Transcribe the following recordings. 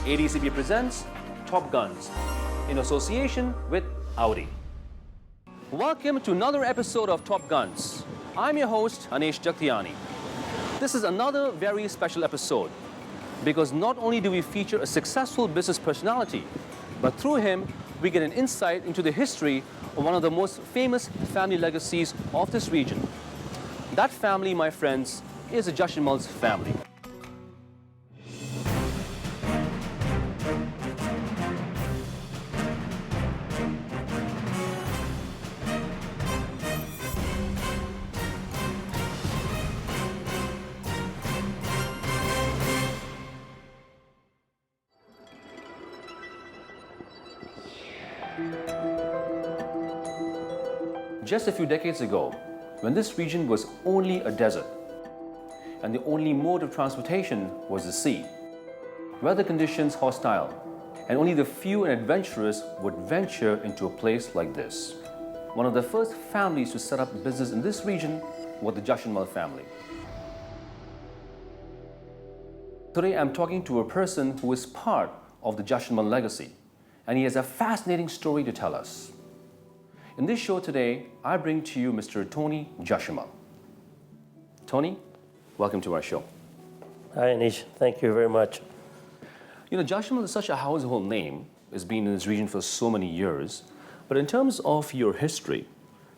ADCB presents Top Guns in association with Audi. Welcome to another episode of Top Guns. I'm your host, Anesh Jagtiani. This is another very special episode because not only do we feature a successful business personality, but through him, we get an insight into the history of one of the most famous family legacies of this region. That family, my friends, is the Jashanmal's family. Just a few decades ago, when this region was only a desert, and the only mode of transportation was the sea, weather conditions hostile, and only the few and adventurous would venture into a place like this. One of the first families to set up business in this region was the Jashanmal family. Today I'm talking to a person who is part of the Jashanmal legacy, and he has a fascinating story to tell us. In this show today, I bring to you Mr. Tony Jashanmal. Tony, welcome to our show. Hi, Anish. Thank you very much. You know, Jashanmal is such a household name. It's been in this region for so many years. But in terms of your history,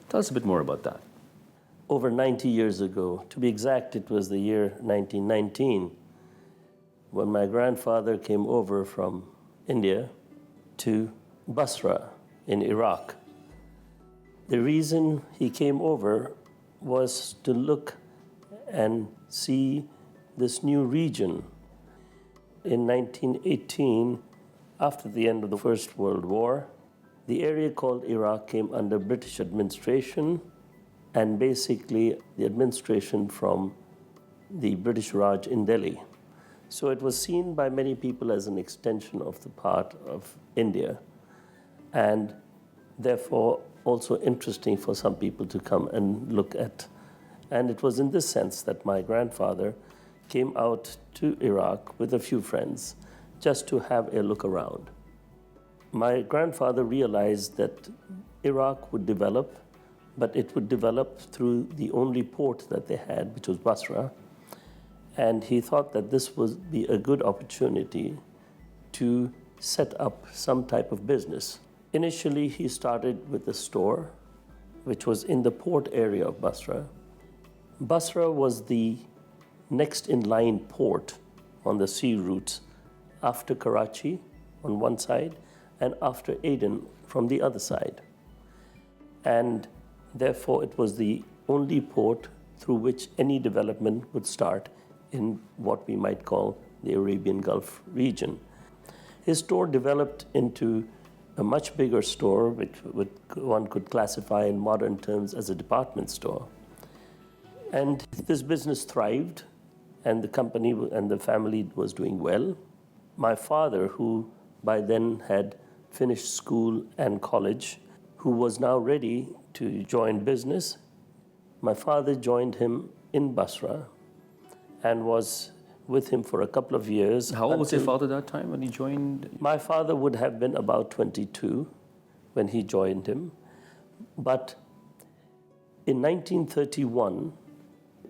tell us a bit more about that. Over 90 years ago, to be exact, it was the year 1919, when my grandfather came over from India to Basra in Iraq. The reason he came over was to look and see this new region. In 1918, after the end of the First World War, the area called Iraq came under British administration, and basically the administration from the British Raj in Delhi. So it was seen by many people as an extension of the part of India, and therefore also interesting for some people to come and look at. And it was in this sense that my grandfather came out to Iraq with a few friends just to have a look around. My grandfather realized that Iraq would develop, but it would develop through the only port that they had, which was Basra. And he thought that this would be a good opportunity to set up some type of business. Initially, he started with a store, which was in the port area of Basra. Basra was the next in line port on the sea routes after Karachi on one side and after Aden from the other side. And therefore, it was the only port through which any development would start in what we might call the Arabian Gulf region. His store developed into a much bigger store, which one could classify in modern terms as a department store. And this business thrived, and the company and the family was doing well. My father, who by then had finished school and college, who was now ready to join business, my father joined him in Basra and was with him for a couple of years. How old was your father that time when he joined? My father would have been about 22 when he joined him. But in 1931,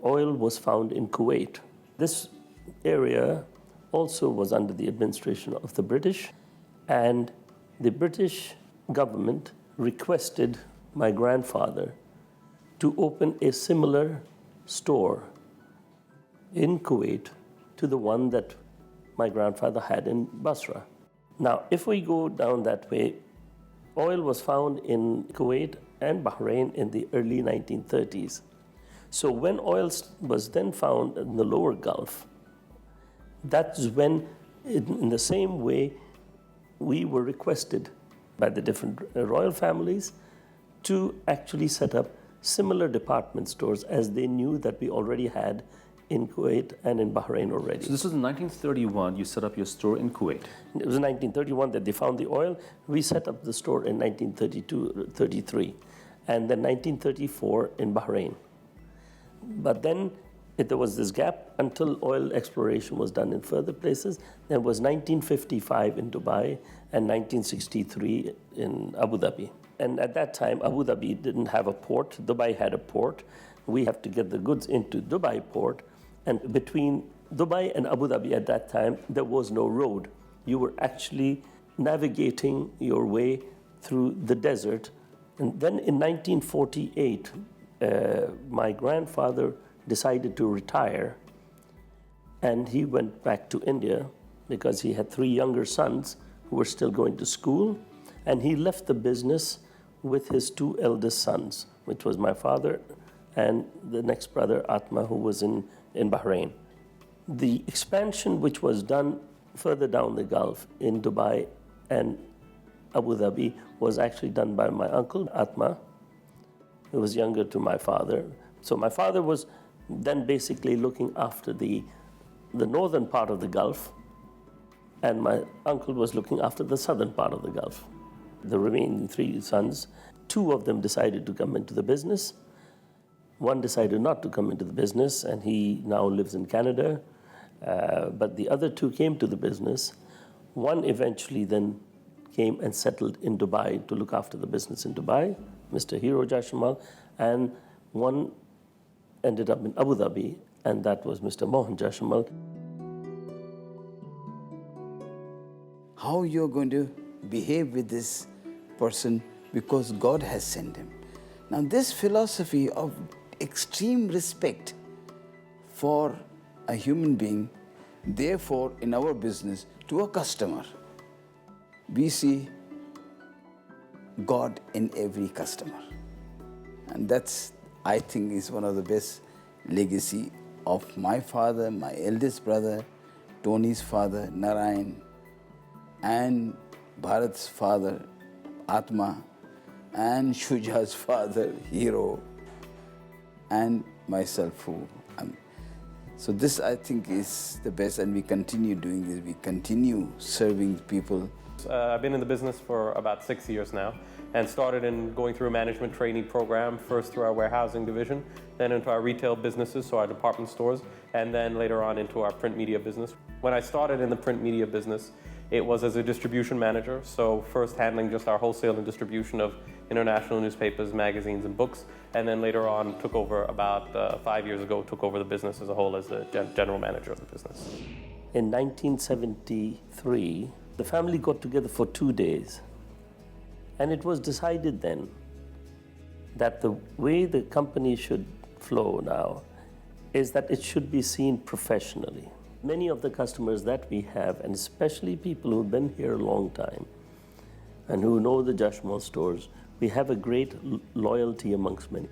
oil was found in Kuwait. This area also was under the administration of the British, and the British government requested my grandfather to open a similar store in Kuwait to the one that my grandfather had in Basra. Now, if we go down that way, oil was found in Kuwait and Bahrain in the early 1930s. So when oil was then found in the lower Gulf, that's when, in the same way, we were requested by the different royal families to actually set up similar department stores, as they knew that we already had in Kuwait and in Bahrain already. So this was in 1931, you set up your store in Kuwait. It was in 1931 that they found the oil. We set up the store in 1932-33, and then 1934 in Bahrain. But then There was this gap until oil exploration was done in further places. There was 1955 in Dubai and 1963 in Abu Dhabi. And at that time, Abu Dhabi didn't have a port. Dubai had a port. We have to get the goods into Dubai port. And between Dubai and Abu Dhabi at that time, there was no road. You were actually navigating your way through the desert. And then in 1948, my grandfather decided to retire, and he went back to India because he had 3 younger sons who were still going to school, and he left the business with his 2 eldest sons, which was my father and the next brother, Atma, who was in Bahrain. The expansion which was done further down the Gulf in Dubai and Abu Dhabi was actually done by my uncle, Atma, who was younger to my father. So my father was then basically looking after the northern part of the Gulf, and my uncle was looking after the southern part of the Gulf. The remaining 3 sons, 2 of them decided to come into the business. One decided not to come into the business, and he now lives in Canada. But the other 2 came to the business. One eventually then came and settled in Dubai to look after the business in Dubai, Mr. Hero Jashanmal, and one ended up in Abu Dhabi, and that was Mr. Mohan Jashanmal. How you're going to behave with this person because God has sent him. Now this philosophy of extreme respect for a human being, therefore in our business to a customer, we see God in every customer. And that's, I think, is one of the best legacy of my father, my eldest brother, Tony's father, Narayan, and Bharat's father, Atma, and Shuja's father, Hero, and myself, so this, I think, is the best, and we continue doing this. We continue serving people. I've been in the business for about 6 years now, and started in going through a management training program, first through our warehousing division, then into our retail businesses, so our department stores, and then later on into our print media business. When I started in the print media business, it was as a distribution manager, so first handling just our wholesale and distribution of international newspapers, magazines, and books, and then later on took over about 5 years ago, took over the business as a whole as the general manager of the business. In 1973, the family got together for 2 days, and it was decided then that the way the company should flow now is that it should be seen professionally. Many of the customers that we have, and especially people who've been here a long time and who know the Jashanmal stores, we have a great loyalty amongst many.